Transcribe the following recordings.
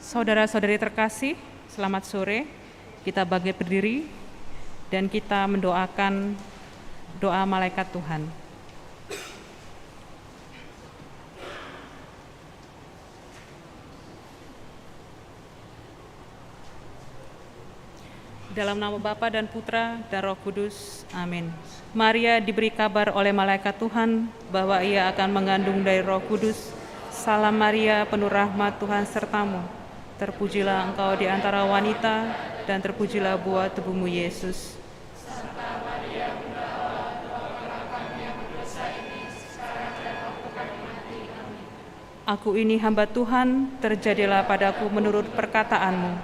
Saudara-saudari terkasih, selamat sore. Kita bangkit berdiri dan kita mendoakan doa malaikat Tuhan. Dalam nama Bapa dan Putra dan Roh Kudus, amin. Maria diberi kabar oleh malaikat Tuhan bahwa ia akan mengandung dari Roh Kudus. Salam Maria, penuh rahmat, Tuhan sertamu. Terpujilah engkau di antara wanita, dan terpujilah buah tubuhmu, Yesus. Santa Maria, Bunda Allah, doakanlah kami yang berdosa ini, sekarang dan waktu kami mati. Amin. Aku ini hamba Tuhan, terjadilah padaku menurut perkataanmu.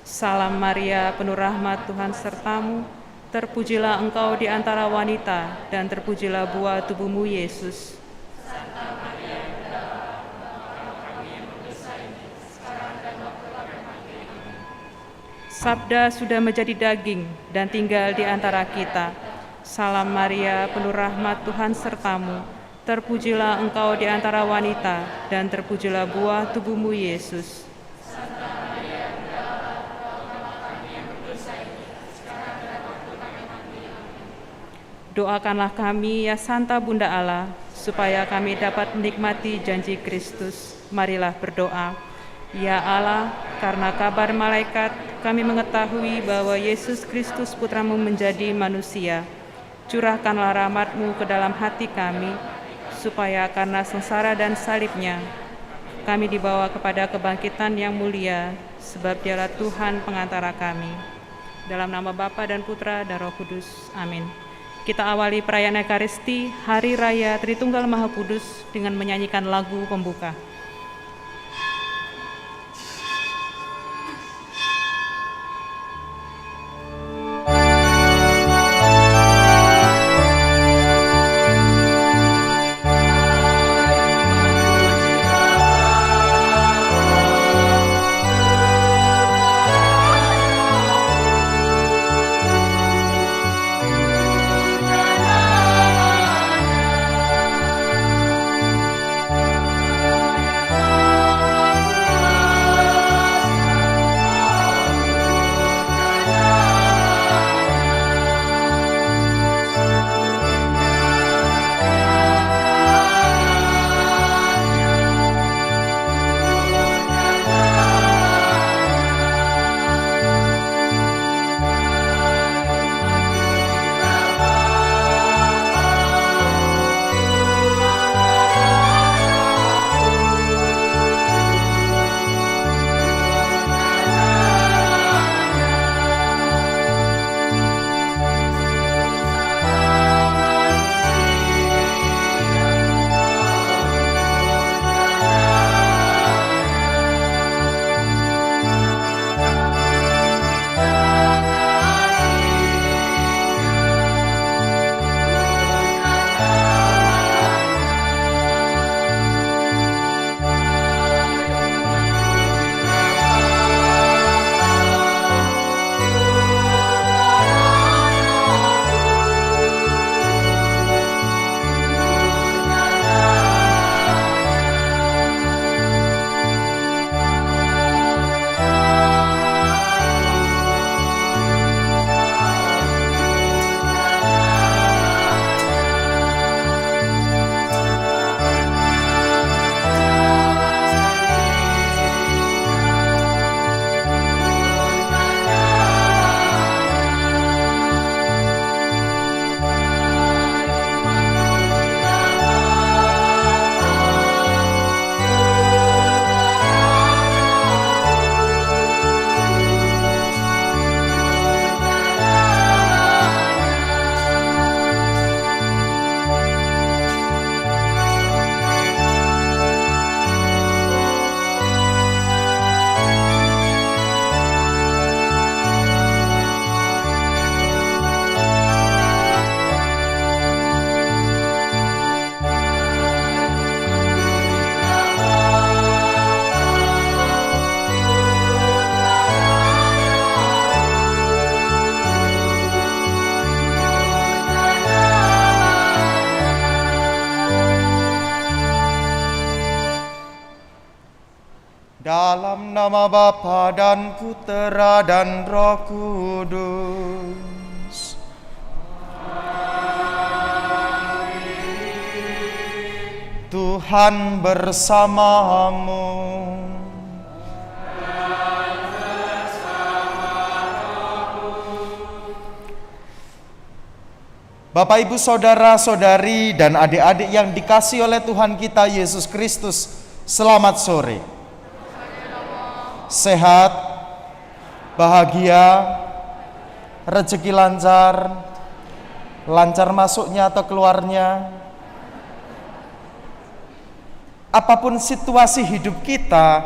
Salam Maria, penuh rahmat, Tuhan sertamu. Terpujilah engkau di antara wanita, dan terpujilah buah tubuhmu, Yesus. Santa Maria, Bunda Allah, doakanlah kami yang berdosa ini, sekarang dan waktu kami mati. Amin. Sabda sudah menjadi daging dan tinggal di antara kita. Salam Maria, penuh rahmat, Tuhan sertamu. Terpujilah engkau di antara wanita, dan terpujilah buah tubuhmu, Yesus. Santa Maria, Bunda Allah, doakanlah kami yang berdosa ini, sekarang dan waktu kami mati. Amin. Doakanlah kami, ya Santa Bunda Allah, supaya kami dapat menikmati janji Kristus. Marilah berdoa. Ya Allah, karena kabar malaikat, kami mengetahui bahwa Yesus Kristus Putramu menjadi manusia. Curahkanlah rahmat-Mu ke dalam hati kami, supaya karena sengsara dan salibnya, kami dibawa kepada kebangkitan yang mulia, sebab Dialah Tuhan pengantara kami. Dalam nama Bapa dan Putra dan Roh Kudus, amin. Kita awali perayaan Ekaristi, Hari Raya Tritunggal Maha Kudus, dengan menyanyikan lagu pembuka. Dalam nama Bapa dan Putera dan Roh Kudus. Tuhan bersamamu. Bapak, Ibu, saudara-saudari, dan adik-adik yang dikasihi oleh Tuhan kita Yesus Kristus, selamat sore. Sehat, bahagia, rezeki lancar, lancar masuknya atau keluarnya. Apapun situasi hidup kita,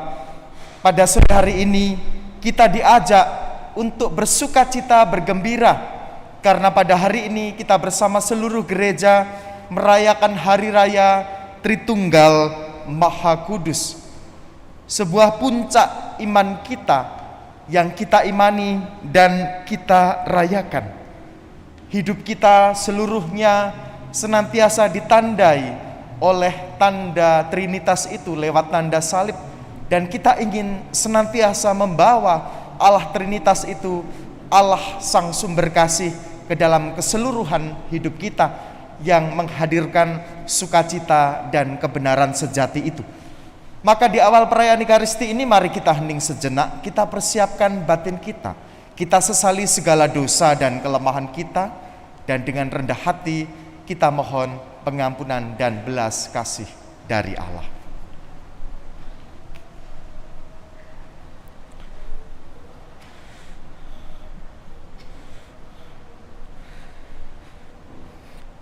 pada sore hari ini kita diajak untuk bersukacita, bergembira, karena pada hari ini kita bersama seluruh gereja merayakan Hari Raya Tritunggal Maha Kudus. Sebuah puncak iman kita yang kita imani dan kita rayakan. Hidup kita seluruhnya senantiasa ditandai oleh tanda Trinitas itu lewat tanda salib. Dan kita ingin senantiasa membawa Allah Trinitas itu, Allah Sang Sumber Kasih, ke dalam keseluruhan hidup kita yang menghadirkan sukacita dan kebenaran sejati itu. Maka di awal perayaan Ekaristi ini mari kita hening sejenak, kita persiapkan batin kita. Kita sesali segala dosa dan kelemahan kita, dan dengan rendah hati kita mohon pengampunan dan belas kasih dari Allah.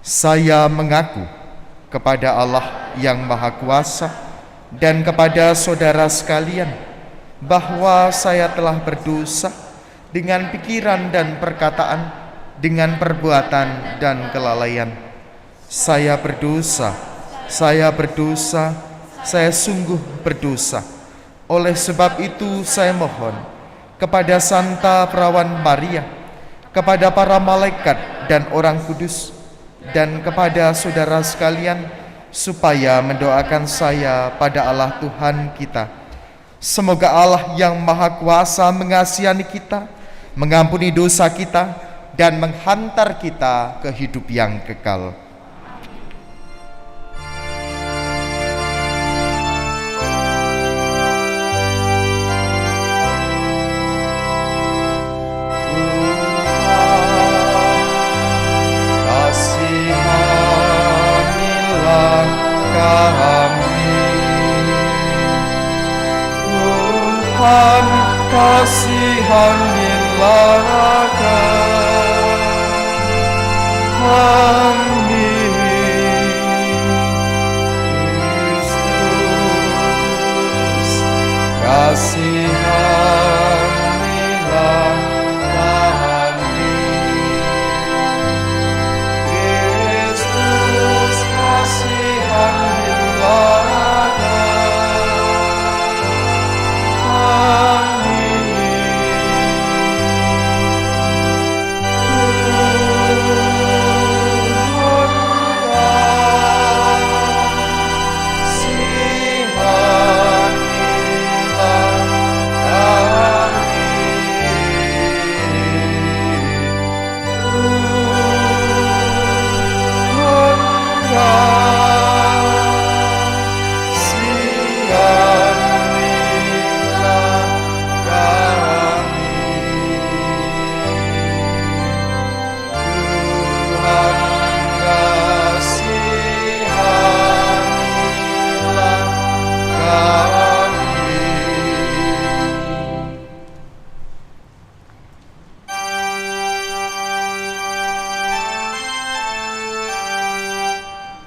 Saya mengaku kepada Allah yang Maha Kuasa dan kepada saudara sekalian bahwa saya telah berdosa dengan pikiran dan perkataan, dengan perbuatan dan kelalaian. Saya berdosa, saya sungguh berdosa. Oleh sebab itu saya mohon kepada Santa Perawan Maria, kepada para malaikat dan orang kudus, dan kepada saudara sekalian, supaya mendoakan saya pada Allah Tuhan kita. Semoga Allah yang Maha Kuasa mengasihani kita, mengampuni dosa kita, dan menghantar kita ke hidup yang kekal. Tuhan, kasihanilah kami. Kristus, kasihanilah kami. Kristus, kasihanilah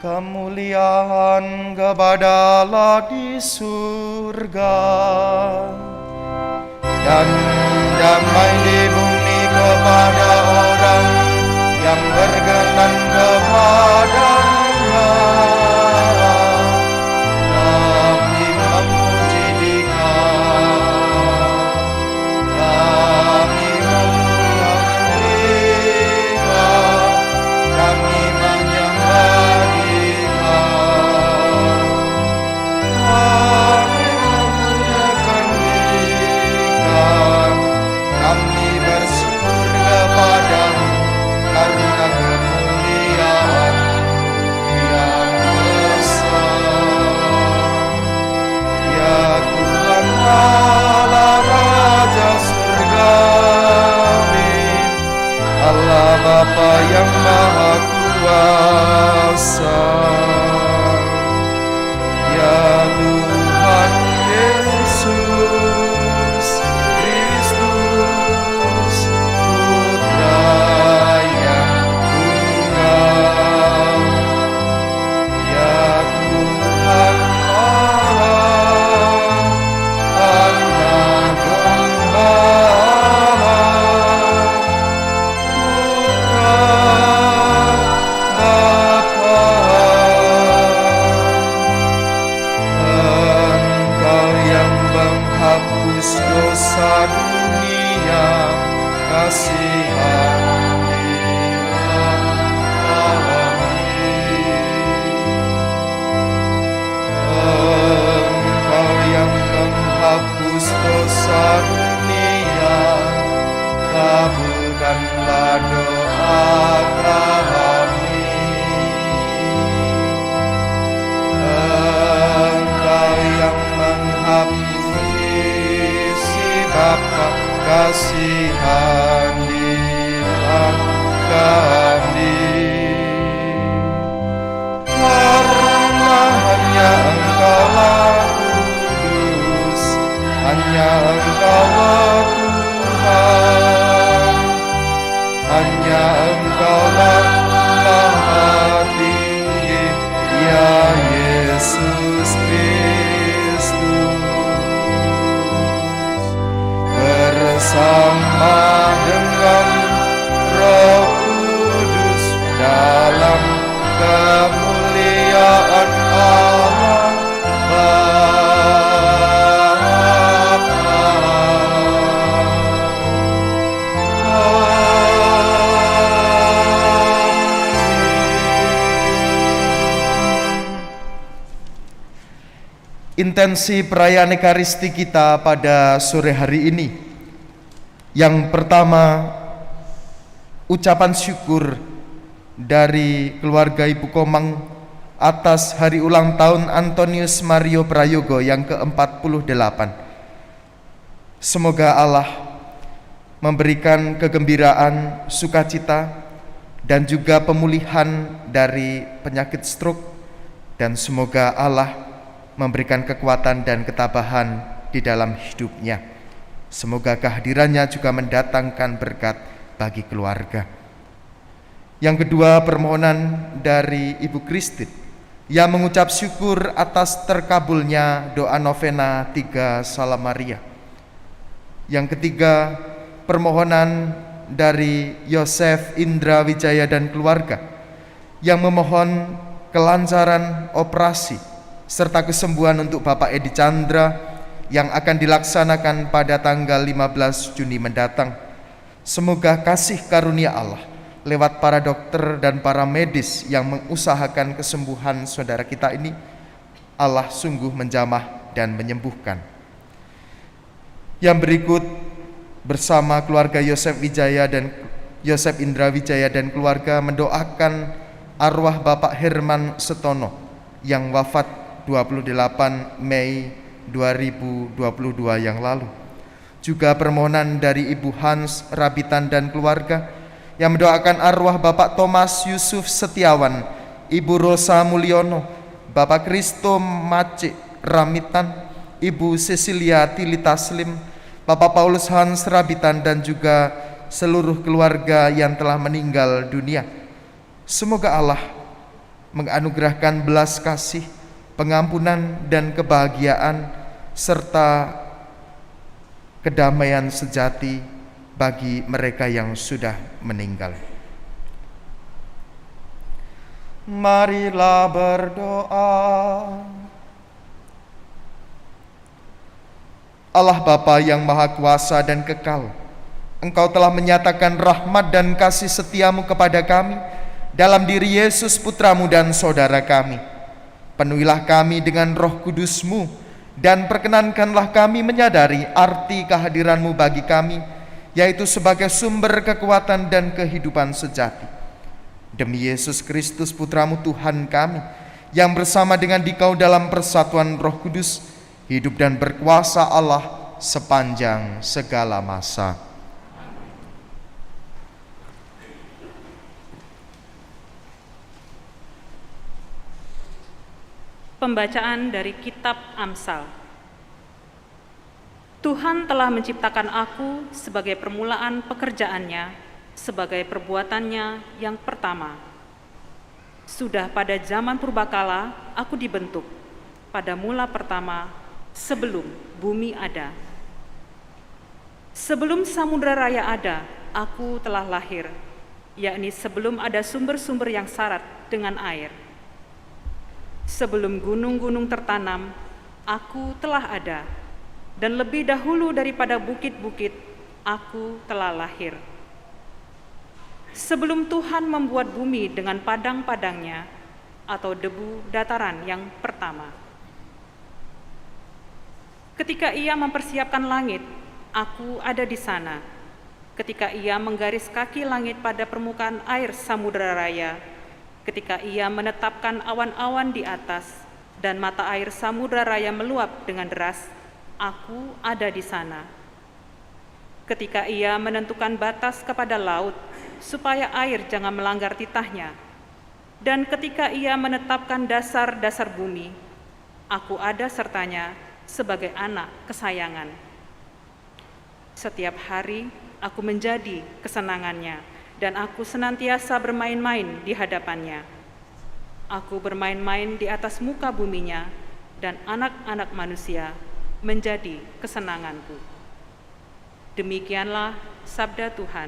kemuliaan kepada Allah di surga dan damai di bumi kepada orang yang berkenan kepadanya. Kami memuji Dikau, kami memuliakan Dikau, kami menyembah Dikau, kami memuliakan menebus dosa dunia, kasihanilah kami. Engkau yang menghapus dosa dunia, kabulkanlah doa kami. Engkau yang menghabisi Bapa, kasihanilah kami. Karena hanya Engkaulah kudus, hanya Engkaulah Tuhan, hanya Engkaulah Maha Tinggi, ya Yesus Kristus. Bersama dengan Roh Kudus dalam kemuliaan Allah Intensi perayaan Ekaristi kita pada sore hari ini. Yang pertama, ucapan syukur dari keluarga Ibu Komang atas hari ulang tahun Antonius Mario Prayogo yang ke-48. Semoga Allah memberikan kegembiraan, sukacita, dan juga pemulihan dari penyakit stroke, dan semoga Allah memberikan kekuatan dan ketabahan di dalam hidupnya. Semoga kehadirannya juga mendatangkan berkat bagi keluarga. Yang kedua, permohonan dari Ibu Kristin yang mengucap syukur atas terkabulnya doa novena 3 Salam Maria. Yang ketiga, permohonan dari Yosef Indra Wijaya dan keluarga yang memohon kelancaran operasi serta kesembuhan untuk Bapak Edi Chandra yang akan dilaksanakan pada tanggal 15 Juni mendatang. Semoga kasih karunia Allah lewat para dokter dan para medis yang mengusahakan kesembuhan saudara kita ini, Allah sungguh menjamah dan menyembuhkan. Yang berikut, bersama keluarga Yosef Indra Wijaya dan keluarga mendoakan arwah Bapak Herman Setono yang wafat 28 Mei 2022 yang lalu. Juga permohonan dari Ibu Hans Rabitan dan keluarga yang mendoakan arwah Bapak Thomas Yusuf Setiawan, Ibu Rosa Mulyono, Bapak Kristo Mace Ramitan, Ibu Cecilia Tili Taslim, Bapak Paulus Hans Rabitan, dan juga seluruh keluarga yang telah meninggal dunia. Semoga Allah menganugerahkan belas kasih, pengampunan dan kebahagiaan serta kedamaian sejati bagi mereka yang sudah meninggal. Marilah berdoa. Allah Bapa yang Maha Kuasa dan Kekal, Engkau telah menyatakan rahmat dan kasih setiamu kepada kami dalam diri Yesus Putramu dan saudara kami. Penuhilah kami dengan Roh Kudus-Mu dan perkenankanlah kami menyadari arti kehadiran-Mu bagi kami, yaitu sebagai sumber kekuatan dan kehidupan sejati. Demi Yesus Kristus Putramu Tuhan kami, yang bersama dengan Dikau dalam persatuan Roh Kudus, hidup dan berkuasa Allah sepanjang segala masa. Pembacaan dari Kitab Amsal. Tuhan telah menciptakan aku sebagai permulaan pekerjaannya, sebagai perbuatannya yang pertama. Sudah pada zaman purbakala aku dibentuk, pada mula pertama sebelum bumi ada. Sebelum samudra raya ada, aku telah lahir, yakni sebelum ada sumber-sumber yang syarat dengan air. Sebelum gunung-gunung tertanam, aku telah ada, dan lebih dahulu daripada bukit-bukit, aku telah lahir. Sebelum Tuhan membuat bumi dengan padang-padangnya, atau debu dataran yang pertama. Ketika Ia mempersiapkan langit, aku ada di sana. Ketika Ia menggaris kaki langit pada permukaan air samudera raya, ketika Ia menetapkan awan-awan di atas, dan mata air samudera raya meluap dengan deras, aku ada di sana. Ketika Ia menentukan batas kepada laut, supaya air jangan melanggar titahnya, dan ketika Ia menetapkan dasar-dasar bumi, aku ada sertanya sebagai anak kesayangan. Setiap hari aku menjadi kesenangannya, dan aku senantiasa bermain-main di hadapannya. Aku bermain-main di atas muka buminya, dan anak-anak manusia menjadi kesenanganku. Demikianlah sabda Tuhan.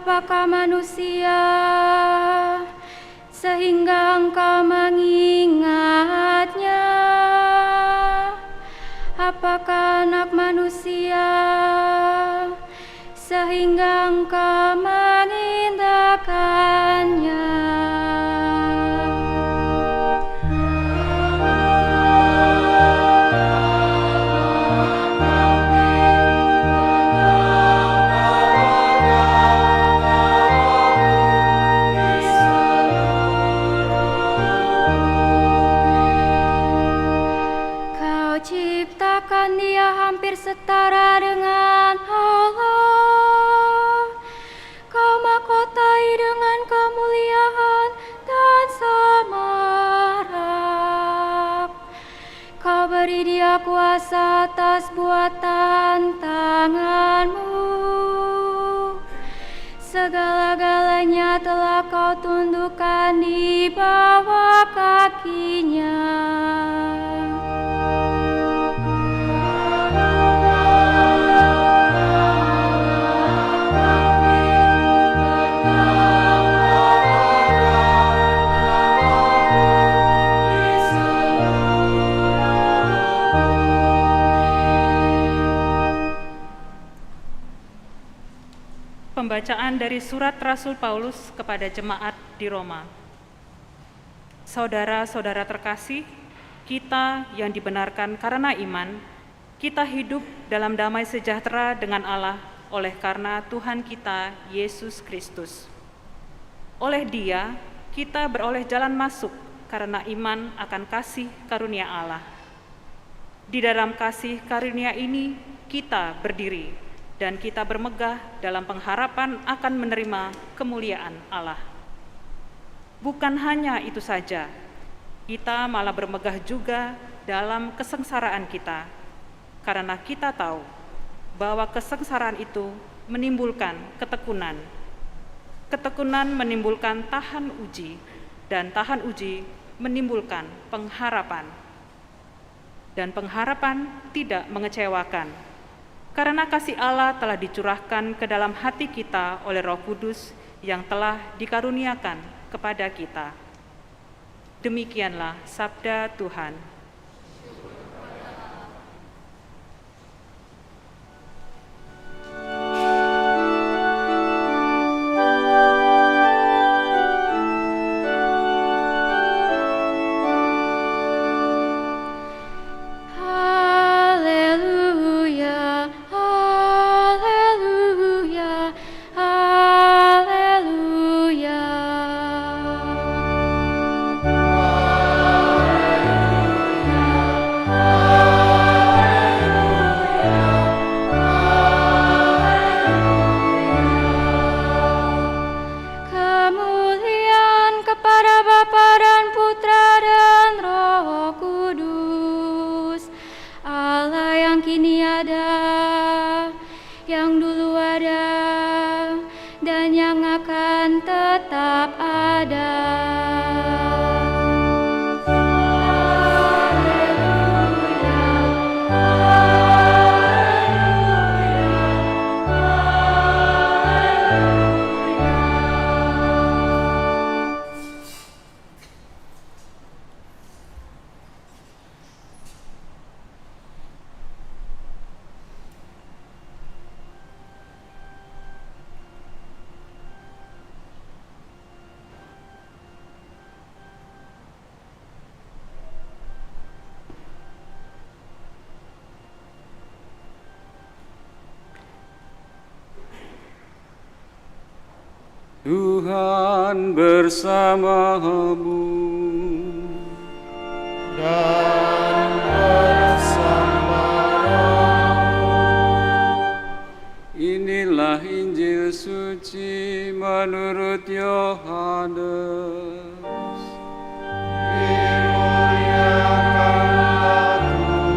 Apakah manusia sehingga engkau mengingatnya? Apakah anak manusia sehingga engkau mengindahkannya? Dia hampir setara dengan Allah. Kau mahkotai dengan kemuliaan dan semarak. Kau beri Dia kuasa atas buatan tanganmu. Segala-galanya telah kau tundukkan di bawah kakinya. Pembacaan dari surat Rasul Paulus kepada jemaat di Roma. Saudara-saudara terkasih, kita yang dibenarkan karena iman, kita hidup dalam damai sejahtera dengan Allah oleh karena Tuhan kita, Yesus Kristus. Oleh Dia, kita beroleh jalan masuk karena iman akan kasih karunia Allah. Di dalam kasih karunia ini, kita berdiri dan kita bermegah dalam pengharapan akan menerima kemuliaan Allah. Bukan hanya itu saja, kita malah bermegah juga dalam kesengsaraan kita, karena kita tahu bahwa kesengsaraan itu menimbulkan ketekunan. Ketekunan menimbulkan tahan uji, dan tahan uji menimbulkan pengharapan. Dan pengharapan tidak mengecewakan, karena kasih Allah telah dicurahkan ke dalam hati kita oleh Roh Kudus yang telah dikaruniakan kepada kita. Demikianlah sabda Tuhan. dahulu ada dan yang akan tetap ada. Tuhan bersamamu dan bersama Inilah Injil suci menurut Yohanes. Dimuliakanlah Tuhan.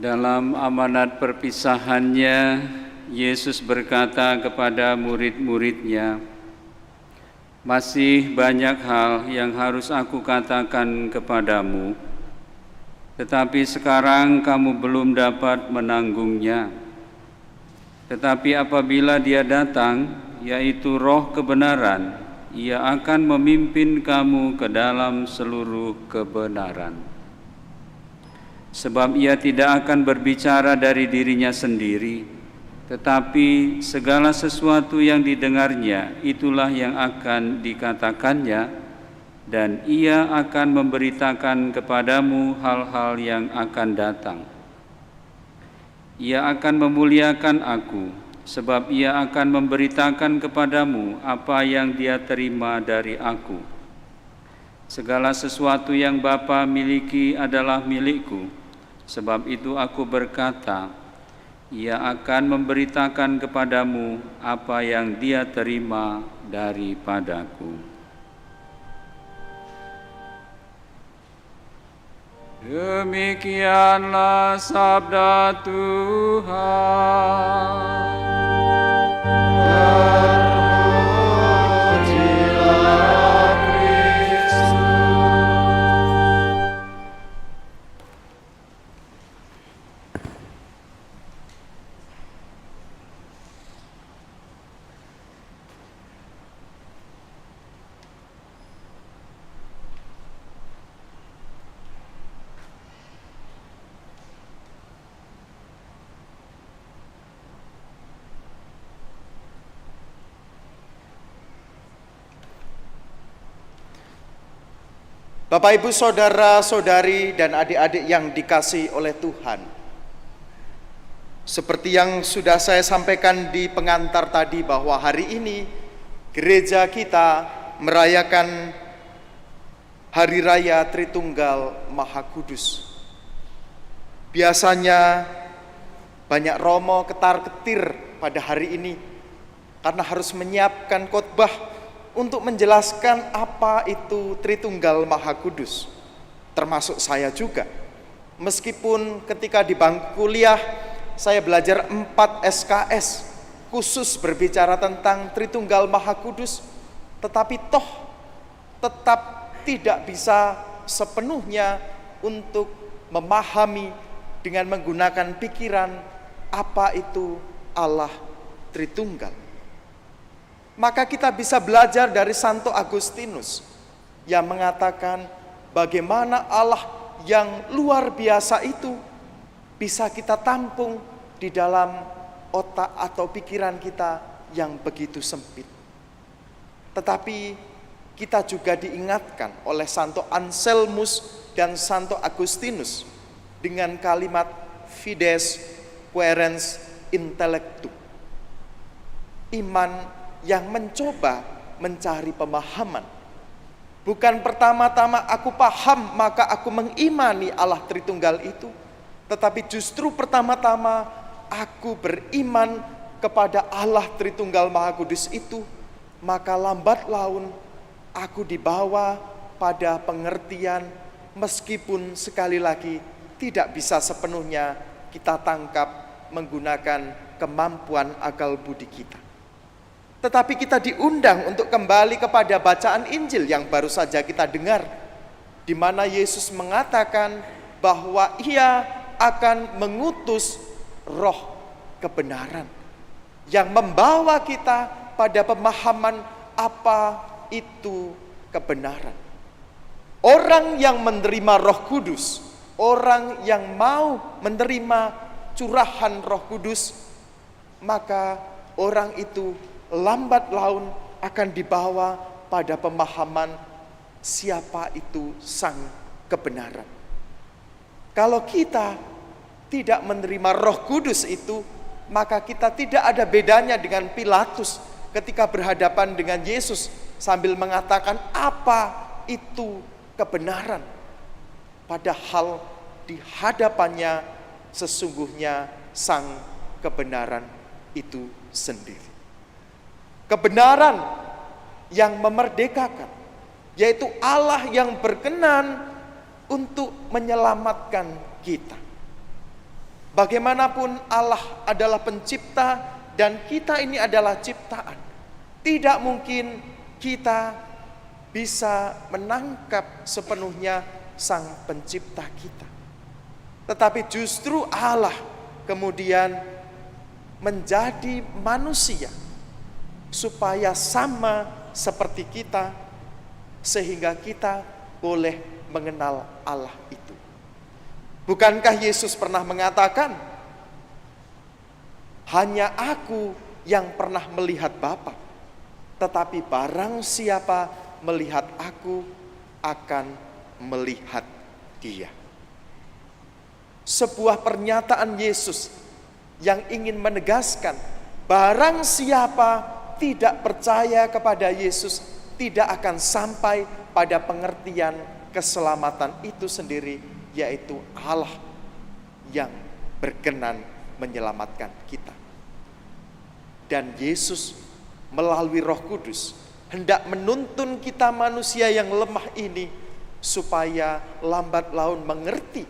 Dalam amanat perpisahannya, Yesus berkata kepada murid-muridnya, "Masih banyak hal yang harus aku katakan kepadamu, tetapi sekarang kamu belum dapat menanggungnya. Tetapi apabila Dia datang, yaitu Roh kebenaran, Ia akan memimpin kamu ke dalam seluruh kebenaran. Sebab Ia tidak akan berbicara dari dirinya sendiri, tetapi segala sesuatu yang didengarnya, itulah yang akan dikatakannya, dan Ia akan memberitakan kepadamu hal-hal yang akan datang. Ia akan memuliakan Aku, sebab Ia akan memberitakan kepadamu apa yang Dia terima dari Aku. Segala sesuatu yang Bapa miliki adalah milikku. Sebab itu Aku berkata, Ia akan memberitakan kepadamu apa yang Dia terima daripadaku." Demikianlah sabda Tuhan. Terpujilah Kristus. Bapak, Ibu, saudara-saudari, dan adik-adik yang dikasihi oleh Tuhan. Seperti yang sudah saya sampaikan di pengantar tadi, bahwa hari ini gereja kita merayakan Hari Raya Tritunggal Maha Kudus. Biasanya banyak romo ketar-ketir pada hari ini karena harus menyiapkan khotbah untuk menjelaskan apa itu Tritunggal Maha Kudus, termasuk saya juga. Meskipun ketika di bangku kuliah saya belajar 4 SKS khusus berbicara tentang Tritunggal Maha Kudus, tetapi toh tetap tidak bisa sepenuhnya untuk memahami dengan menggunakan pikiran apa itu Allah Tritunggal. Maka kita bisa belajar dari Santo Agustinus yang mengatakan bagaimana Allah yang luar biasa itu bisa kita tampung di dalam otak atau pikiran kita yang begitu sempit. Tetapi kita juga diingatkan oleh Santo Anselmus dan Santo Agustinus dengan kalimat fides quaerens intellectu. Iman yang mencoba mencari pemahaman. Bukan pertama-tama aku paham maka aku mengimani Allah Tritunggal itu, tetapi justru pertama-tama aku beriman kepada Allah Tritunggal Maha Kudus itu, maka lambat laun aku dibawa pada pengertian, meskipun sekali lagi tidak bisa sepenuhnya kita tangkap menggunakan kemampuan akal budi kita. Tetapi kita diundang untuk kembali kepada bacaan Injil yang baru saja kita dengar, di mana Yesus mengatakan bahwa Ia akan mengutus roh kebenaran yang membawa kita pada pemahaman apa itu kebenaran. Orang yang menerima Roh Kudus, orang yang mau menerima curahan Roh Kudus, maka orang itu lambat laun akan dibawa pada pemahaman siapa itu sang kebenaran. Kalau kita tidak menerima Roh Kudus itu, maka kita tidak ada bedanya dengan Pilatus ketika berhadapan dengan Yesus sambil mengatakan apa itu kebenaran. Padahal di hadapannya sesungguhnya sang kebenaran itu sendiri. Kebenaran yang memerdekakan, yaitu Allah yang berkenan untuk menyelamatkan kita. Bagaimanapun Allah adalah pencipta dan kita ini adalah ciptaan. Tidak mungkin kita bisa menangkap sepenuhnya sang pencipta kita. Tetapi justru Allah kemudian menjadi manusia supaya sama seperti kita, sehingga kita boleh mengenal Allah itu. Bukankah Yesus pernah mengatakan, hanya aku yang pernah melihat Bapa, tetapi barang siapa melihat aku akan melihat Dia. Sebuah pernyataan Yesus yang ingin menegaskan, barang siapa tidak percaya kepada Yesus tidak akan sampai pada pengertian keselamatan itu sendiri, yaitu Allah yang berkenan menyelamatkan kita. Dan Yesus melalui Roh Kudus hendak menuntun kita manusia yang lemah ini supaya lambat laun mengerti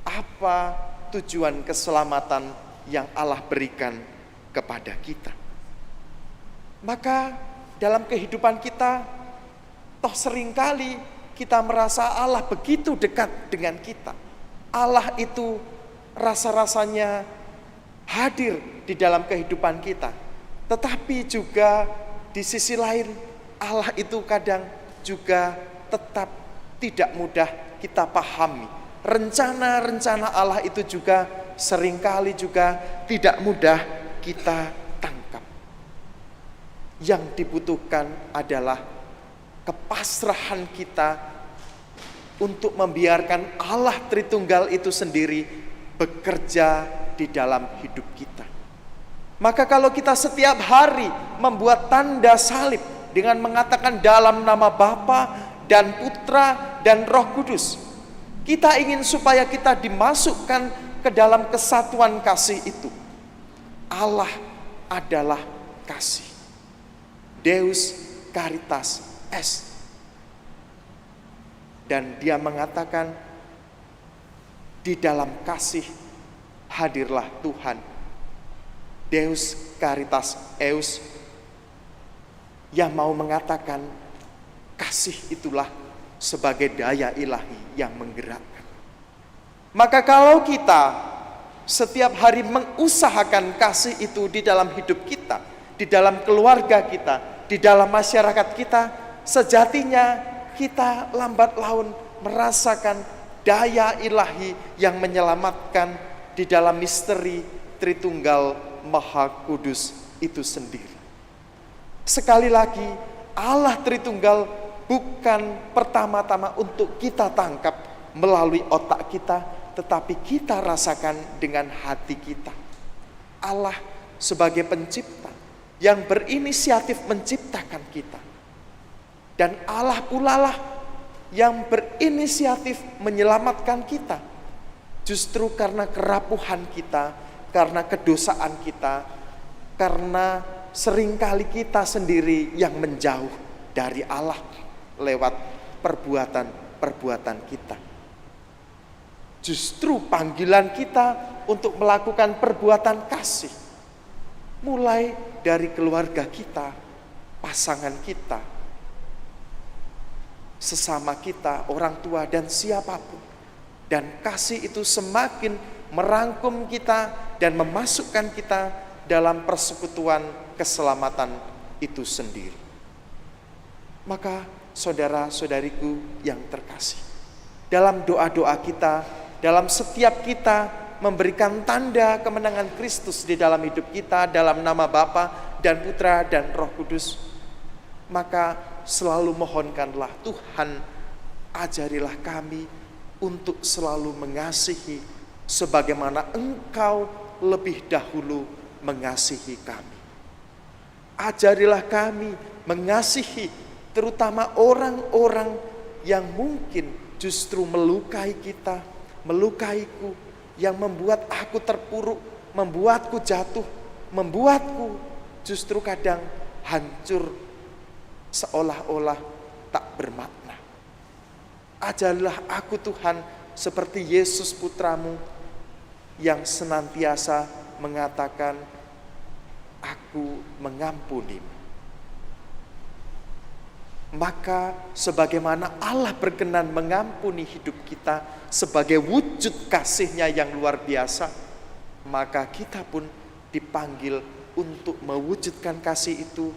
apa tujuan keselamatan yang Allah berikan kepada kita. Maka dalam kehidupan kita, toh seringkali kita merasa Allah begitu dekat dengan kita. Allah itu rasa-rasanya hadir di dalam kehidupan kita. Tetapi juga di sisi lain, Allah itu kadang juga tetap tidak mudah kita pahami. Rencana-rencana Allah itu juga seringkali juga tidak mudah kita tangkap. Yang dibutuhkan adalah kepasrahan kita untuk membiarkan Allah Tritunggal itu sendiri bekerja di dalam hidup kita. Maka kalau kita setiap hari membuat tanda salib dengan mengatakan dalam nama Bapa dan Putra dan Roh Kudus, kita ingin supaya kita dimasukkan ke dalam kesatuan kasih itu. Allah adalah kasih. Deus Caritas Est. Dan Dia mengatakan, di dalam kasih hadirlah Tuhan. Deus Caritas Eus, yang mau mengatakan kasih itulah sebagai daya ilahi yang menggerakkan. Maka kalau kita setiap hari mengusahakan kasih itu di dalam hidup kita, di dalam keluarga kita, di dalam masyarakat kita, sejatinya kita lambat laun merasakan daya ilahi yang menyelamatkan di dalam misteri Tritunggal Maha Kudus itu sendiri. Sekali lagi, Allah Tritunggal bukan pertama-tama untuk kita tangkap melalui otak kita, tetapi kita rasakan dengan hati kita. Allah sebagai pencipta yang berinisiatif menciptakan kita. Dan Allah pula lah yang berinisiatif menyelamatkan kita. Justru karena kerapuhan kita, karena kedosaan kita, karena seringkali kita sendiri yang menjauh dari Allah lewat perbuatan-perbuatan kita. Justru panggilan kita untuk melakukan perbuatan kasih, mulai dari keluarga kita, pasangan kita, sesama kita, orang tua, dan siapapun. Dan kasih itu semakin merangkum kita dan memasukkan kita dalam persekutuan keselamatan itu sendiri. Maka saudara-saudariku yang terkasih, dalam doa-doa kita, dalam setiap kita memberikan tanda kemenangan Kristus di dalam hidup kita, dalam nama Bapa dan Putra dan Roh Kudus, maka selalu mohonkanlah, Tuhan, ajarilah kami untuk selalu mengasihi sebagaimana Engkau lebih dahulu mengasihi kami. Ajarilah kami mengasihi terutama orang-orang yang mungkin justru melukai kita, melukaiku, yang membuat aku terpuruk, membuatku jatuh, membuatku justru kadang hancur, seolah-olah tak bermakna. Ajarilah aku, Tuhan, seperti Yesus Putramu yang senantiasa mengatakan, aku mengampuni. Maka sebagaimana Allah berkenan mengampuni hidup kita sebagai wujud kasih-Nya yang luar biasa, maka kita pun dipanggil untuk mewujudkan kasih itu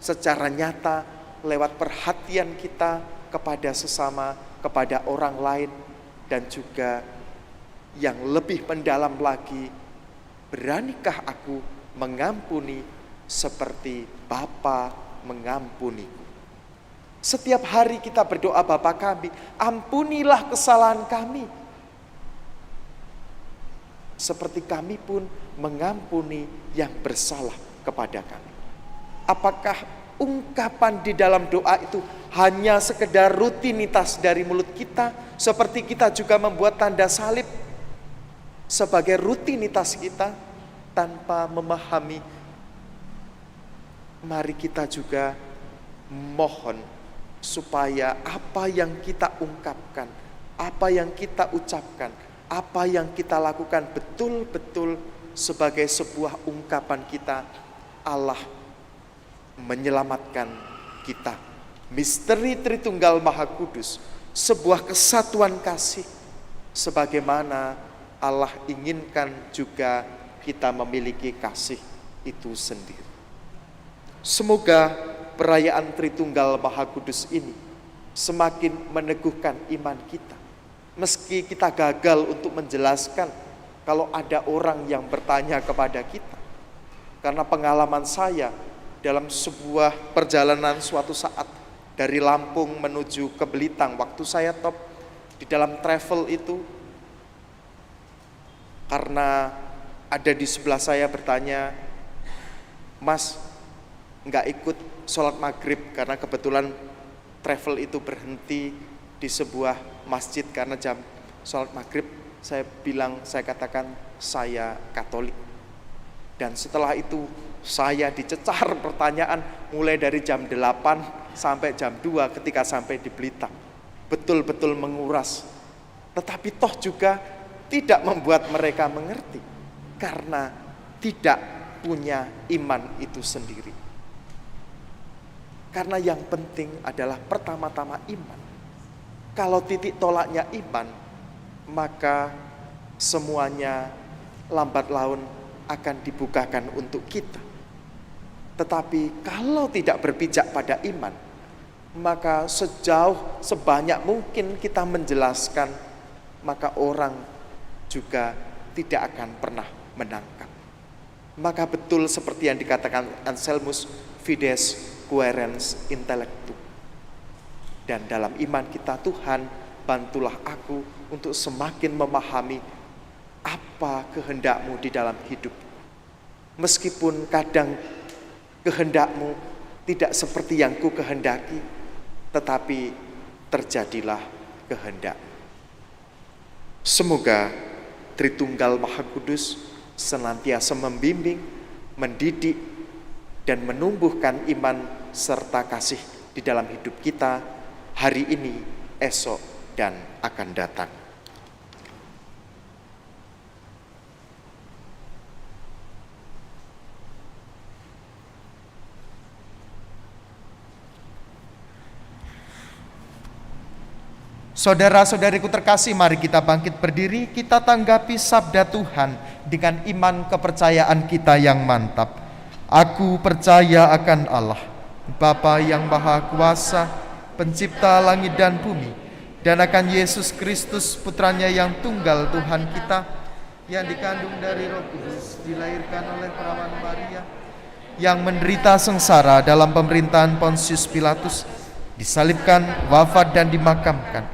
secara nyata lewat perhatian kita kepada sesama, kepada orang lain, dan juga yang lebih mendalam lagi, beranikah aku mengampuni seperti Bapa mengampuniku. Setiap hari kita berdoa, Bapa kami, ampunilah kesalahan kami, seperti kami pun mengampuni yang bersalah kepada kami. Apakah ungkapan di dalam doa itu hanya sekedar rutinitas dari mulut kita, seperti kita juga membuat tanda salib sebagai rutinitas kita tanpa memahami? Mari kita juga mohon supaya apa yang kita ungkapkan, apa yang kita ucapkan, apa yang kita lakukan betul-betul sebagai sebuah ungkapan kita, Allah menyelamatkan kita. Misteri Tritunggal Maha Kudus, sebuah kesatuan kasih, sebagaimana Allah inginkan juga kita memiliki kasih itu sendiri. Semoga perayaan Tritunggal Maha Kudus ini semakin meneguhkan iman kita. Meski kita gagal untuk menjelaskan kalau ada orang yang bertanya kepada kita. Karena pengalaman saya dalam sebuah perjalanan suatu saat dari Lampung menuju ke Belitang, waktu saya top di dalam travel itu, karena ada di sebelah saya bertanya, Mas, nggak ikut sholat maghrib karena kebetulan travel itu berhenti di sebuah masjid karena jam sholat maghrib. Saya katakan saya Katolik. Dan setelah itu saya dicecar pertanyaan mulai dari jam 8 sampai jam 2 ketika sampai di Belitang. Betul-betul menguras. Tetapi toh juga tidak membuat mereka mengerti karena tidak punya iman itu sendiri. Karena yang penting adalah pertama-tama iman. Kalau titik tolaknya iman, maka semuanya lambat laun akan dibukakan untuk kita. Tetapi kalau tidak berpijak pada iman, maka sebanyak mungkin kita menjelaskan, maka orang juga tidak akan pernah menangkap. Maka betul seperti yang dikatakan Anselmus, fides quaerens intellectu. Dan dalam iman kita, Tuhan, bantulah aku untuk semakin memahami apa kehendak-Mu di dalam hidup. Meskipun kadang kehendak-Mu tidak seperti yang ku kehendaki, tetapi terjadilah kehendak. Semoga Tritunggal Maha Kudus senantiasa membimbing, mendidik, dan menumbuhkan iman serta kasih di dalam hidup kita hari ini, esok, dan akan datang. Saudara-saudariku terkasih, mari kita bangkit berdiri, kita tanggapi sabda Tuhan dengan iman kepercayaan kita yang mantap. Aku percaya akan Allah, Bapa yang Maha Kuasa, pencipta langit dan bumi, dan akan Yesus Kristus, putranya yang tunggal Tuhan kita, yang dikandung dari Roh Kudus, dilahirkan oleh perawan Maria, yang menderita sengsara dalam pemerintahan Pontius Pilatus, disalibkan, wafat dan dimakamkan,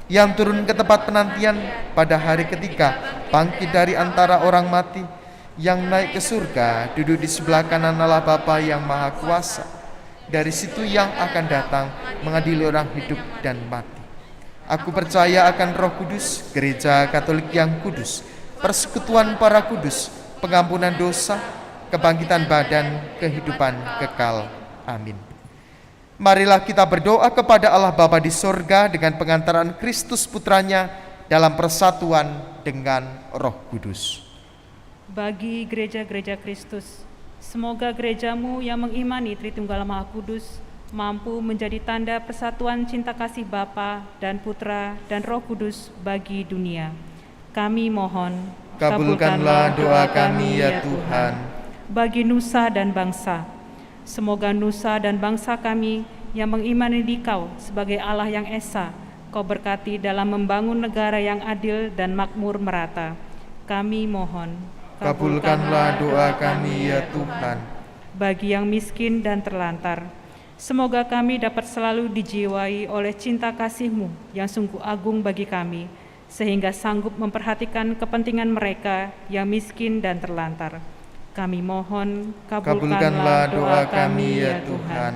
yang turun ke tempat penantian pada hari ketiga, bangkit dari antara orang mati, yang naik ke surga, duduk di sebelah kanan Allah Bapa yang Maha Kuasa. Dari situ yang akan datang mengadili orang hidup dan mati. Aku percaya akan Roh Kudus, Gereja Katolik yang kudus, persekutuan para kudus, pengampunan dosa, kebangkitan badan, kehidupan kekal. Amin. Marilah kita berdoa kepada Allah Bapa di sorga dengan pengantaran Kristus Putranya dalam persatuan dengan Roh Kudus. Bagi gereja-gereja Kristus, semoga gerejamu yang mengimani Tritunggal Maha Kudus mampu menjadi tanda persatuan cinta kasih Bapa dan Putra dan Roh Kudus bagi dunia. Kami mohon, kabulkanlah doa kami ya Tuhan. Bagi nusa dan bangsa, semoga nusa dan bangsa kami yang mengimani Dikau sebagai Allah yang Esa, Kau berkati dalam membangun negara yang adil dan makmur merata. Kami mohon, kabulkanlah doa kami ya Tuhan. Bagi yang miskin dan terlantar, semoga kami dapat selalu dijiwai oleh cinta kasih-Mu yang sungguh agung bagi kami, sehingga sanggup memperhatikan kepentingan mereka yang miskin dan terlantar. Kami mohon, kabulkanlah doa kami ya Tuhan.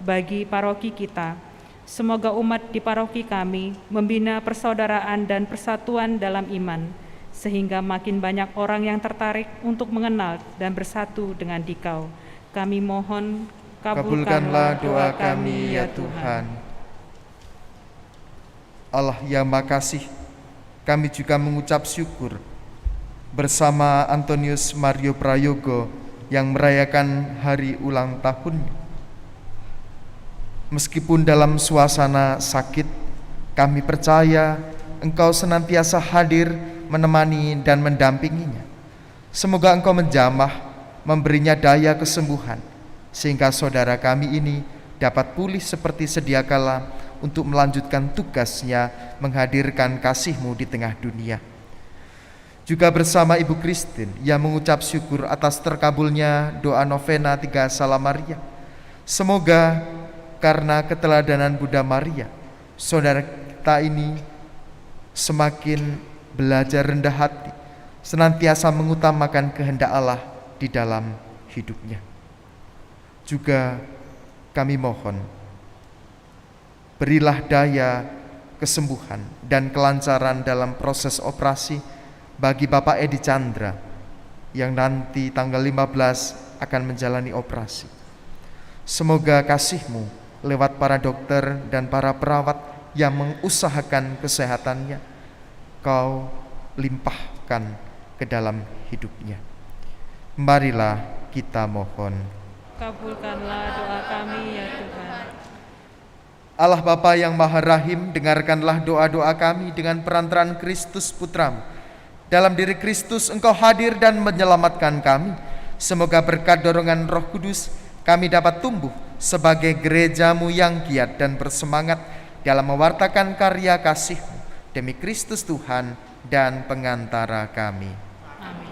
Bagi paroki kita, semoga umat di paroki kami membina persaudaraan dan persatuan dalam iman, sehingga makin banyak orang yang tertarik untuk mengenal dan bersatu dengan Dikau. Kami mohon, kabulkanlah doa kami ya Tuhan. Allah yang Makasih, kami juga mengucap syukur bersama Antonius Mario Prayogo yang merayakan hari ulang tahunnya. Meskipun dalam suasana sakit, kami percaya Engkau senantiasa hadir menemani dan mendampinginya. Semoga Engkau menjamah, memberinya daya kesembuhan, sehingga saudara kami ini dapat pulih seperti sedia kala untuk melanjutkan tugasnya menghadirkan kasih-Mu di tengah dunia. Juga bersama Ibu Christine yang mengucap syukur atas terkabulnya doa novena 3 Salam Maria. Semoga karena keteladanan Bunda Maria, saudara kita ini semakin belajar rendah hati, senantiasa mengutamakan kehendak Allah di dalam hidupnya. Juga kami mohon, berilah daya kesembuhan dan kelancaran dalam proses operasi bagi Bapak Edi Chandra yang nanti tanggal 15 akan menjalani operasi. Semoga kasih-Mu lewat para dokter dan para perawat yang mengusahakan kesehatannya, Kau limpahkan ke dalam hidupnya. Marilah kita mohon. Kabulkanlah doa kami ya Tuhan. Allah Bapa yang Maha Rahim, dengarkanlah doa-doa kami dengan perantaraan Kristus Putra-Mu. Dalam diri Kristus Engkau hadir dan menyelamatkan kami. Semoga berkat dorongan Roh Kudus kami dapat tumbuh sebagai gereja-Mu yang giat dan bersemangat dalam mewartakan karya kasih-Mu demi Kristus Tuhan dan pengantara kami. Amin.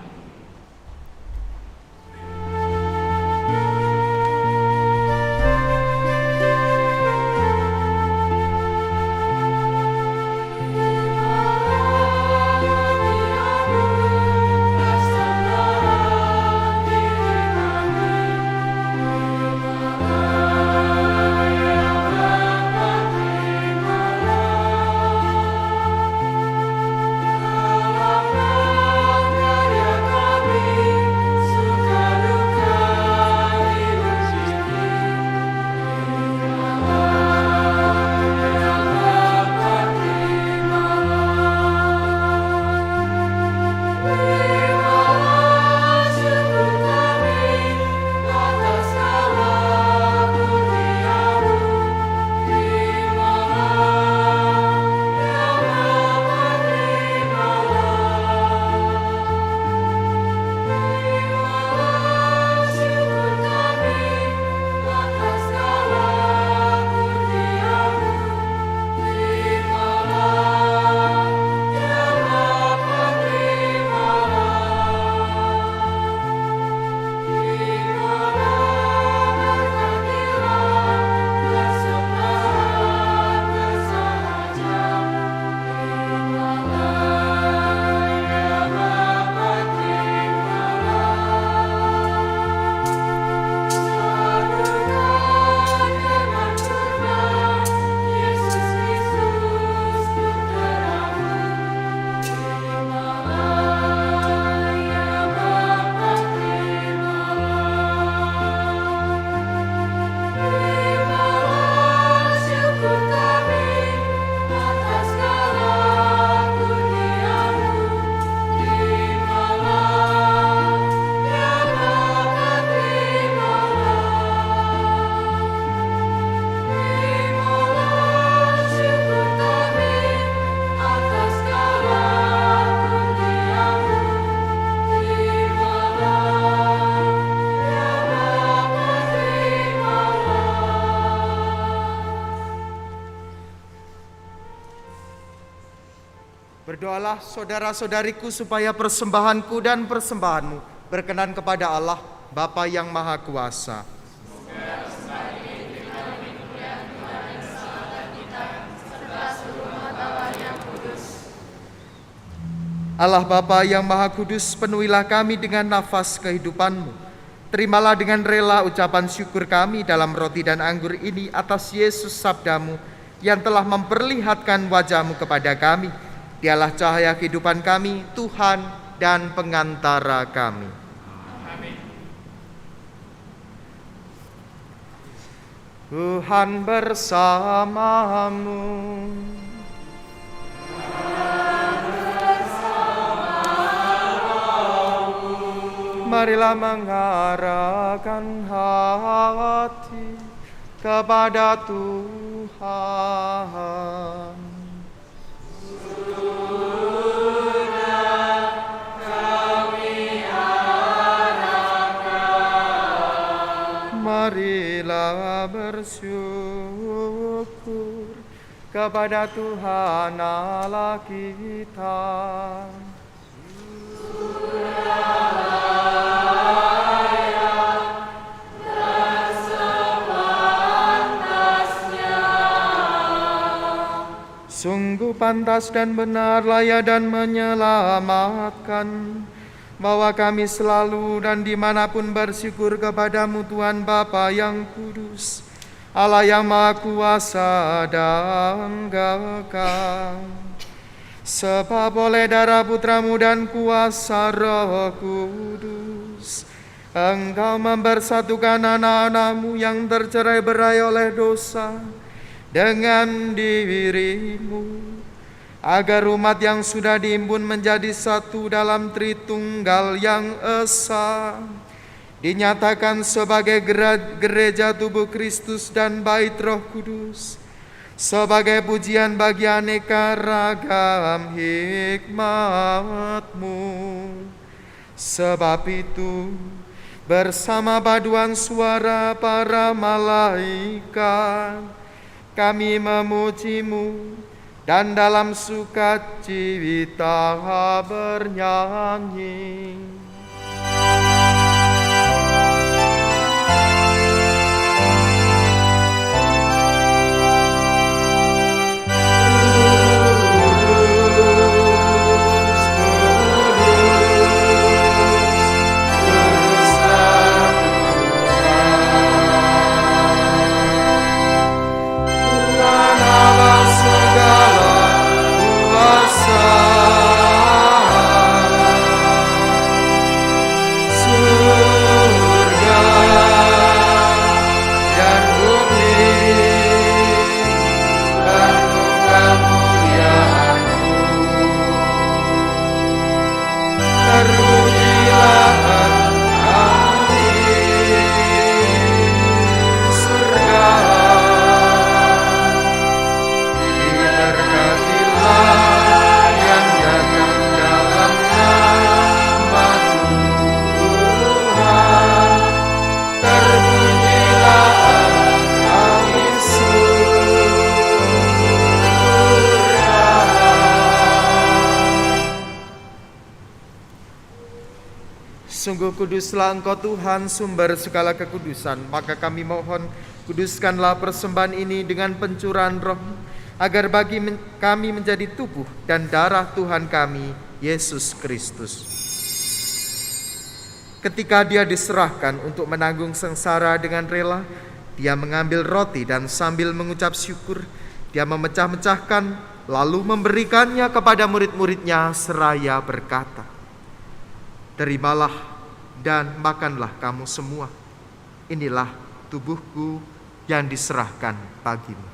Doakanlah saudara-saudariku supaya persembahanku dan persembahanmu berkenan kepada Allah, Bapa yang Maha Kuasa. Allah Bapa yang Maha Kudus, penuhilah kami dengan nafas kehidupan-Mu. Terimalah dengan rela ucapan syukur kami dalam roti dan anggur ini atas Yesus sabda-Mu yang telah memperlihatkan wajah-Mu kepada kami. Dialah cahaya kehidupan kami, Tuhan dan pengantara kami. Amin. Tuhan bersamamu. Marilah mengarahkan hati kepada Tuhan. Sudah kami arahkan. Marilah bersyukur kepada Tuhan Allah kita. Sungguh pantas dan benar, layak dan menyelamatkan, bahwa kami selalu dan dimanapun bersyukur kepadamu Tuhan Bapa yang kudus, Allah yang Maha Kuasa dan kekal. Sebab oleh darah Putramu dan kuasa Roh Kudus, Engkau mempersatukan anak-anak-Mu yang tercerai-berai oleh dosa dengan dirimu, agar umat yang sudah diimbun menjadi satu dalam Tritunggal yang esa, dinyatakan sebagai gereja tubuh Kristus dan bait Roh Kudus, sebagai pujian bagi aneka ragam hikmat-Mu. Sebab itu, bersama paduan suara para malaikat, kami memuji-Mu dan dalam sukacita bernyanyi. Sungguh kuduslah Engkau Tuhan, sumber segala kekudusan. Maka kami mohon, kuduskanlah persembahan ini dengan pencurahan Roh, agar bagi kami menjadi tubuh dan darah Tuhan kami, Yesus Kristus. Ketika Dia diserahkan untuk menanggung sengsara dengan rela, Dia mengambil roti dan sambil mengucap syukur, Dia memecah-mecahkan, lalu memberikannya kepada murid-muridnya seraya berkata, "Terimalah dan makanlah kamu semua. Inilah tubuhku yang diserahkan bagimu."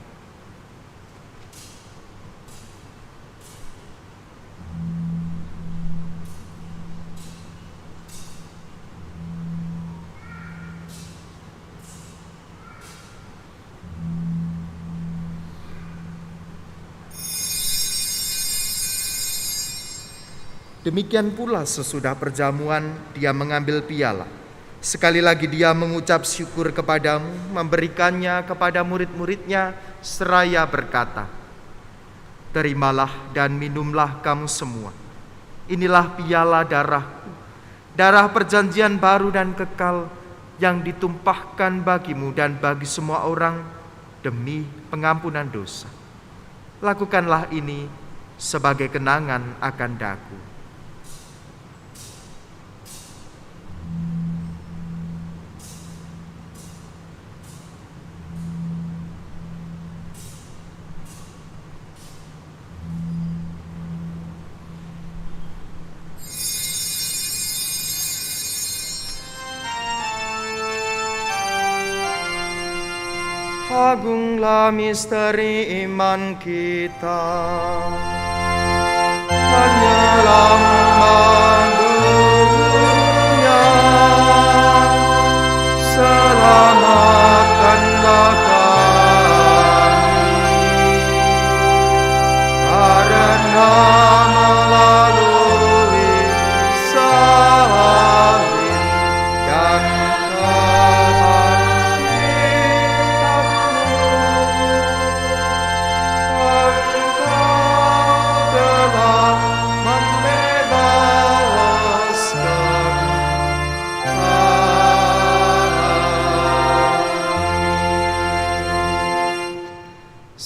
Demikian pula sesudah perjamuan, Dia mengambil piala. Sekali lagi Dia mengucap syukur kepadamu, memberikannya kepada murid-muridnya seraya berkata, Terimalah dan minumlah kamu semua. Inilah piala darahku, darah perjanjian baru dan kekal yang ditumpahkan bagimu dan bagi semua orang demi pengampunan dosa. Lakukanlah ini sebagai kenangan akan daku. Agunglah misteri iman kita, hanyalah dunia, selamatkanlah kami, karena melalui salib dan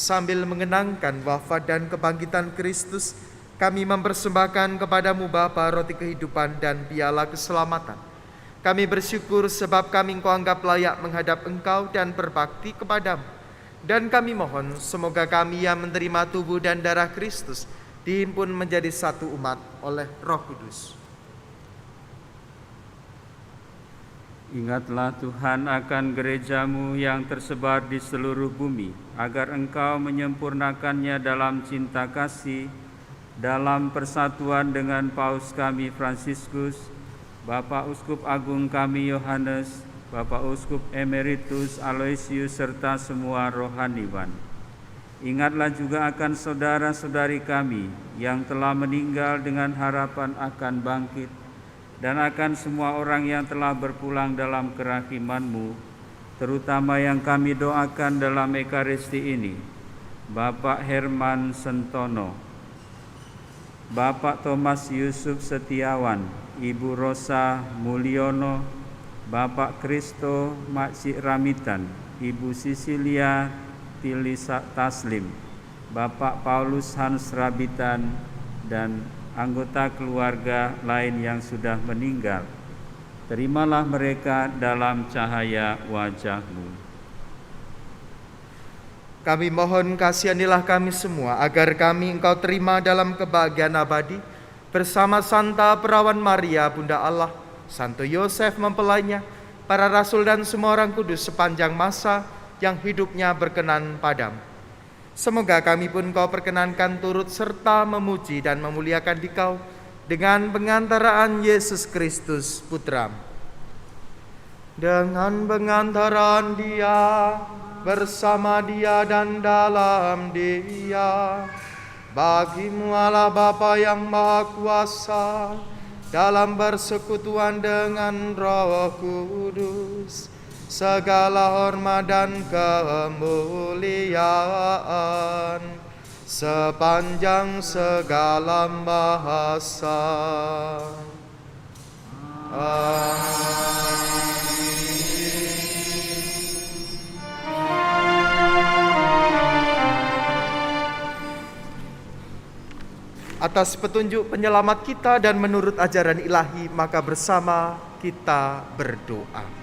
sambil mengenangkan wafat dan kebangkitan Kristus, kami mempersembahkan kepadamu Bapa roti kehidupan dan piala keselamatan. Kami bersyukur sebab kami Engkau anggap layak menghadap Engkau dan berbakti kepadamu. Dan kami mohon semoga kami yang menerima tubuh dan darah Kristus dihimpun menjadi satu umat oleh Roh Kudus. Ingatlah Tuhan akan gerejamu yang tersebar di seluruh bumi, agar Engkau menyempurnakannya dalam cinta kasih, dalam persatuan dengan Paus kami Fransiskus, Bapak Uskup Agung kami Yohanes, Bapak Uskup Emeritus Aloysius, serta semua rohaniwan. Ingatlah juga akan saudara-saudari kami yang telah meninggal dengan harapan akan bangkit, dan akan semua orang yang telah berpulang dalam kerahiman-Mu, terutama yang kami doakan dalam Ekaristi ini, Bapak Herman Sentono, Bapak Thomas Yusuf Setiawan, Ibu Rosa Mulyono, Bapak Kristo Maksik Ramitan, Ibu Sisilia Tilisa Taslim, Bapak Paulus Hans Rabitan, dan anggota keluarga lain yang sudah meninggal. Terimalah mereka dalam cahaya wajah-Mu. Kami mohon kasihanilah kami semua, agar kami Engkau terima dalam kebahagiaan abadi, bersama Santa Perawan Maria, Bunda Allah, Santo Yosef mempelainya, para rasul dan semua orang kudus sepanjang masa yang hidupnya berkenan padamu. Semoga kami pun Kau perkenankan turut serta memuji dan memuliakan Dikau dengan pengantaraan Yesus Kristus Putra-Mu. Dengan pengantaran Dia, bersama Dia dan dalam Dia, bagi-Mu Allah Bapa yang Maha Kuasa, dalam persekutuan dengan Roh Kudus, segala hormat dan kemuliaan sepanjang segala masa. Amin. Atas petunjuk penyelamat kita dan menurut ajaran ilahi, maka bersama kita berdoa.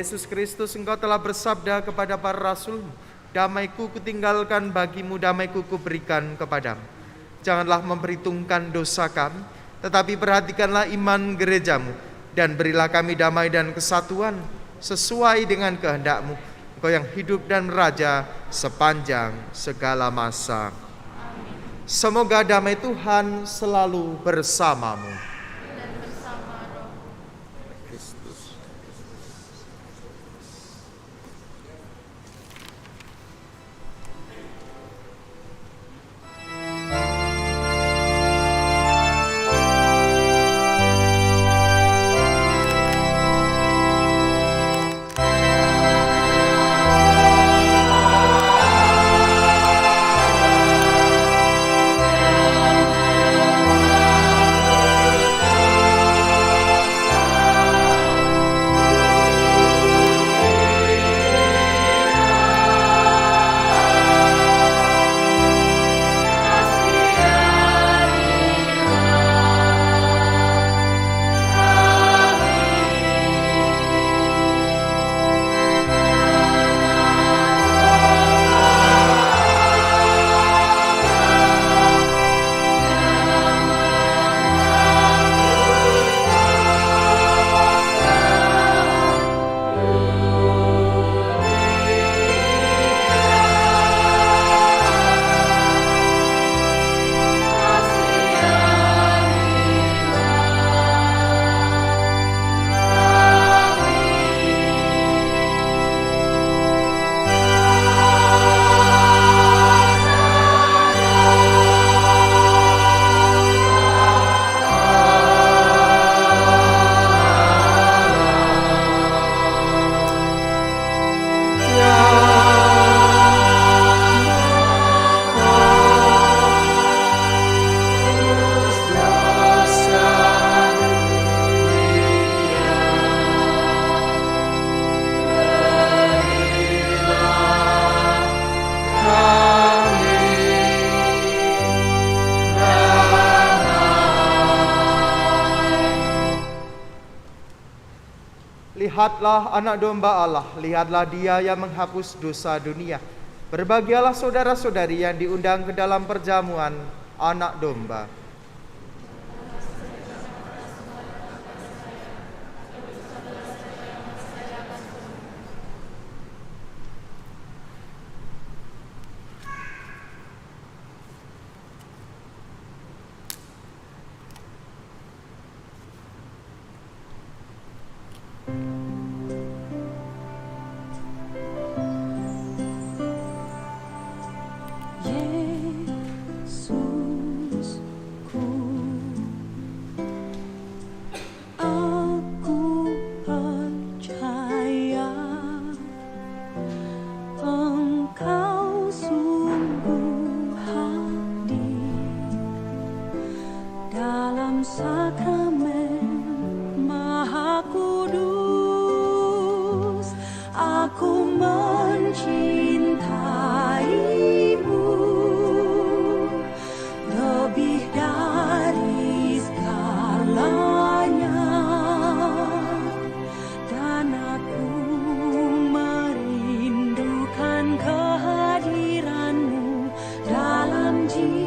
Yesus Kristus, Engkau telah bersabda kepada para rasul-Mu, damai-Ku kutinggalkan bagimu, damai-Ku kuberikan kepadamu. Janganlah memperhitungkan dosa kami, tetapi perhatikanlah iman gereja-Mu, dan berilah kami damai dan kesatuan sesuai dengan kehendak-Mu, Engkau yang hidup dan meraja sepanjang segala masa. Semoga damai Tuhan selalu bersamamu. Dan bersama roh. Kristus. Lihatlah anak domba Allah, lihatlah Dia yang menghapus dosa dunia. Berbahagialah saudara-saudari yang diundang ke dalam perjamuan anak domba. Dalam jiwaku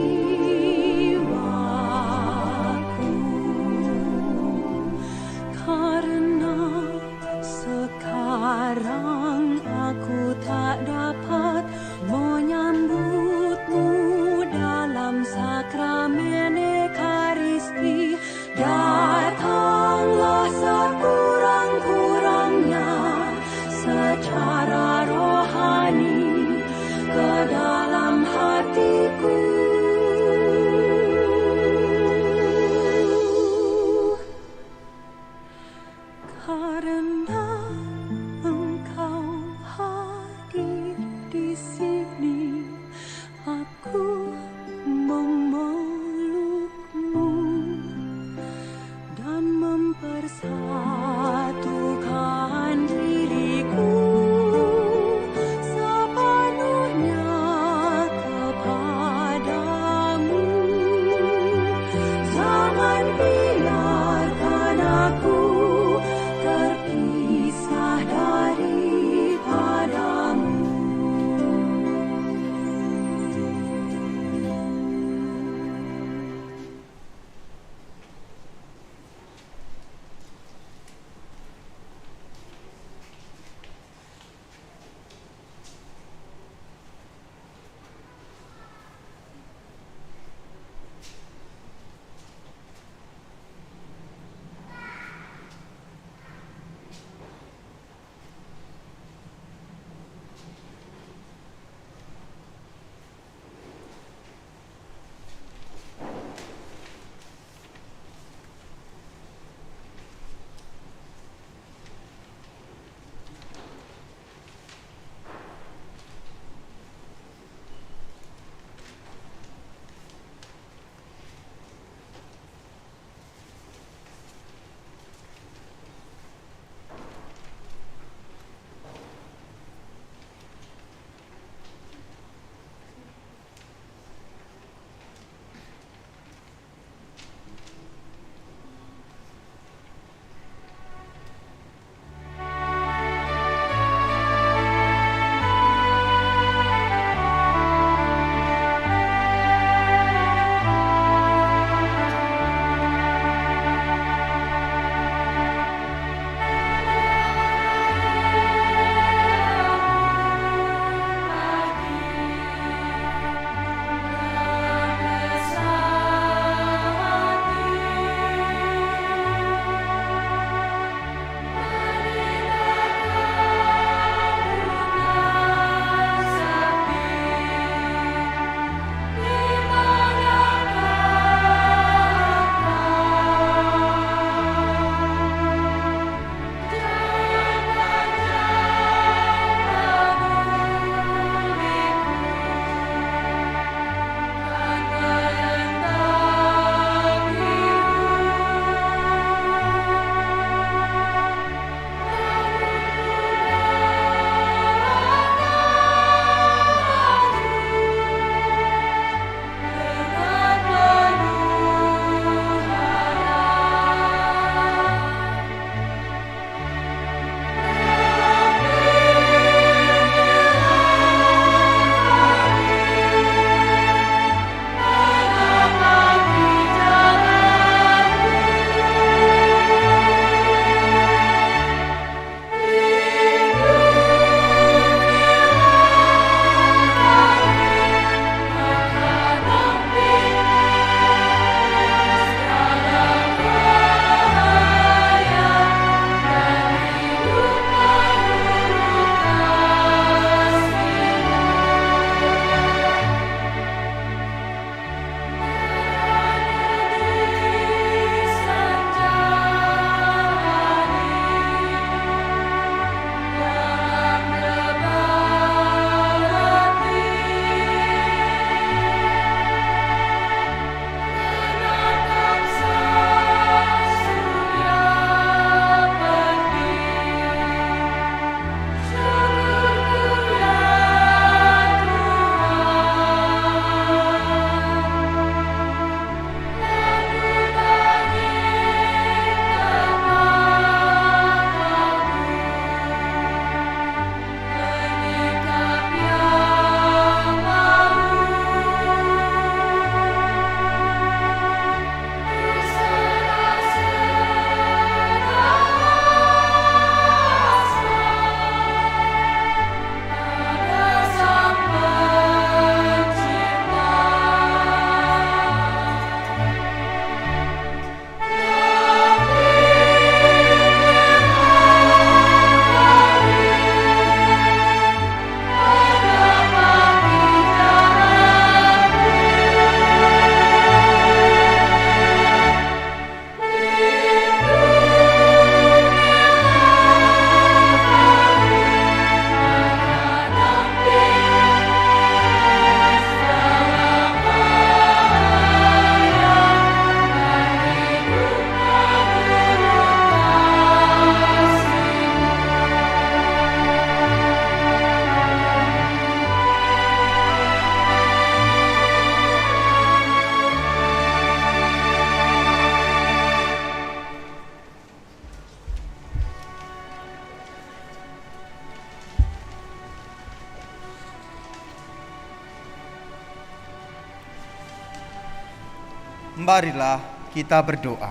Marilah kita berdoa.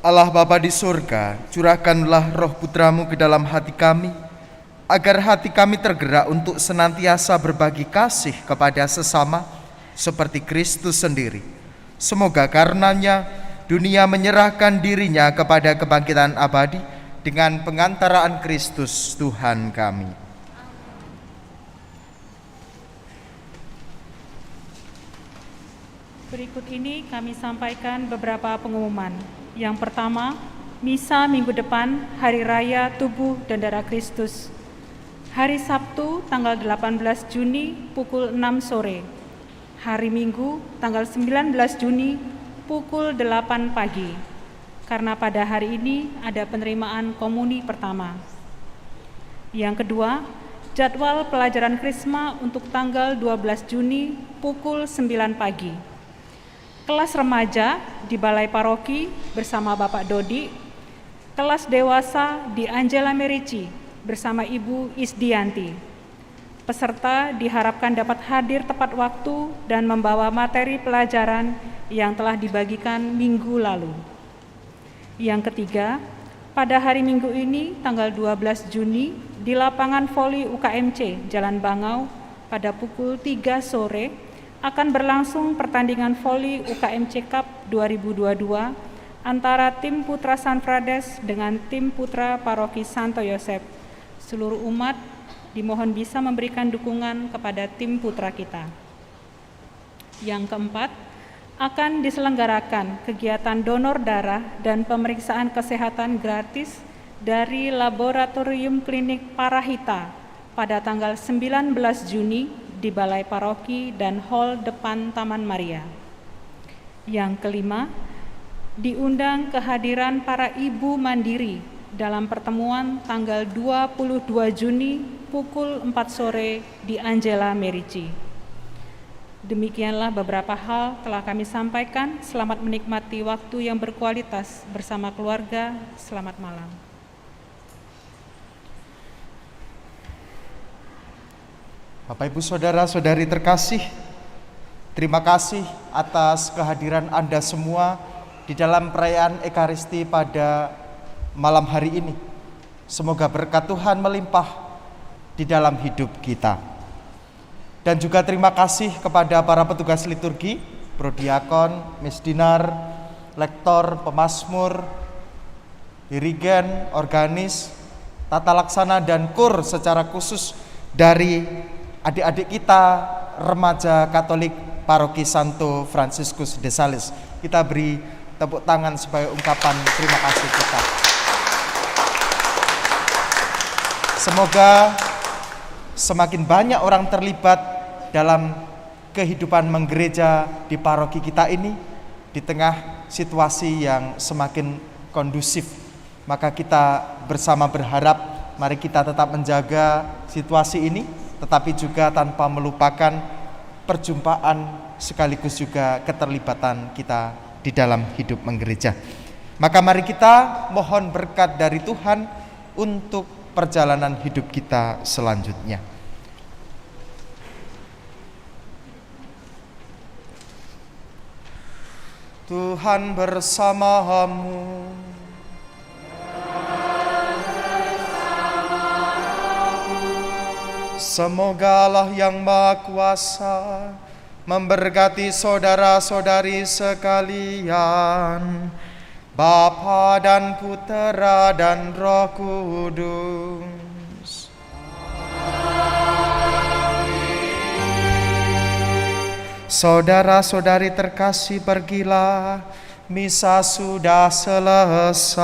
Allah Bapa di surga, curahkanlah roh Putra-Mu ke dalam hati kami, agar hati kami tergerak untuk senantiasa berbagi kasih kepada sesama, seperti Kristus sendiri. Semoga karenanya dunia menyerahkan dirinya kepada kebangkitan abadi dengan pengantaraan Kristus Tuhan kami. Berikut ini kami sampaikan beberapa pengumuman. Yang pertama, misa minggu depan Hari Raya Tubuh dan Darah Kristus. Hari Sabtu tanggal 18 Juni pukul 6 sore. Hari Minggu tanggal 19 Juni pukul 8 pagi. Karena pada hari ini ada penerimaan komuni pertama. Yang kedua, jadwal pelajaran Krisma untuk tanggal 12 Juni pukul 9 pagi. Kelas remaja di Balai Paroki bersama Bapak Dodi, kelas dewasa di Angela Merici bersama Ibu Isdianti. Peserta diharapkan dapat hadir tepat waktu dan membawa materi pelajaran yang telah dibagikan minggu lalu. Yang ketiga, pada hari Minggu ini tanggal 12 Juni di lapangan voli UKMC Jalan Bangau pada pukul 3 sore akan berlangsung pertandingan voli UKMC Cup 2022 antara tim Putra San Frades dengan tim Putra Paroki Santo Yosef. Seluruh umat dimohon bisa memberikan dukungan kepada tim putra kita. Yang keempat, akan diselenggarakan kegiatan donor darah dan pemeriksaan kesehatan gratis dari Laboratorium Klinik Parahita pada tanggal 19 Juni di Balai Paroki dan Hall depan Taman Maria. Yang kelima, diundang kehadiran para ibu mandiri dalam pertemuan tanggal 22 Juni pukul 4 sore di Angela Merici. Demikianlah beberapa hal telah kami sampaikan. Selamat menikmati waktu yang berkualitas bersama keluarga. Selamat malam. Bapak, Ibu, Saudara-saudari terkasih, terima kasih atas kehadiran Anda semua di dalam perayaan Ekaristi pada malam hari ini. Semoga berkat Tuhan melimpah di dalam hidup kita. Dan juga terima kasih kepada para petugas liturgi, prodiakon, misdinar, lektor, pemazmur, dirigen, organis, tata laksana, dan kur secara khusus dari adik-adik kita remaja Katolik Paroki Santo Fransiskus de Sales. Kita beri tepuk tangan sebagai ungkapan terima kasih kita. Semoga semakin banyak orang terlibat dalam kehidupan menggereja di paroki kita ini di tengah situasi yang semakin kondusif. Maka kita bersama berharap mari kita tetap menjaga situasi ini, tetapi juga tanpa melupakan perjumpaan sekaligus juga keterlibatan kita di dalam hidup menggereja. Maka mari kita mohon berkat dari Tuhan untuk perjalanan hidup kita selanjutnya. Tuhan bersamamu. Semoga Allah yang Maha Kuasa memberkati saudara-saudari sekalian, Bapa dan Putera dan Roh Kudus. Saudara-saudari terkasih, pergilah, misa sudah selesai.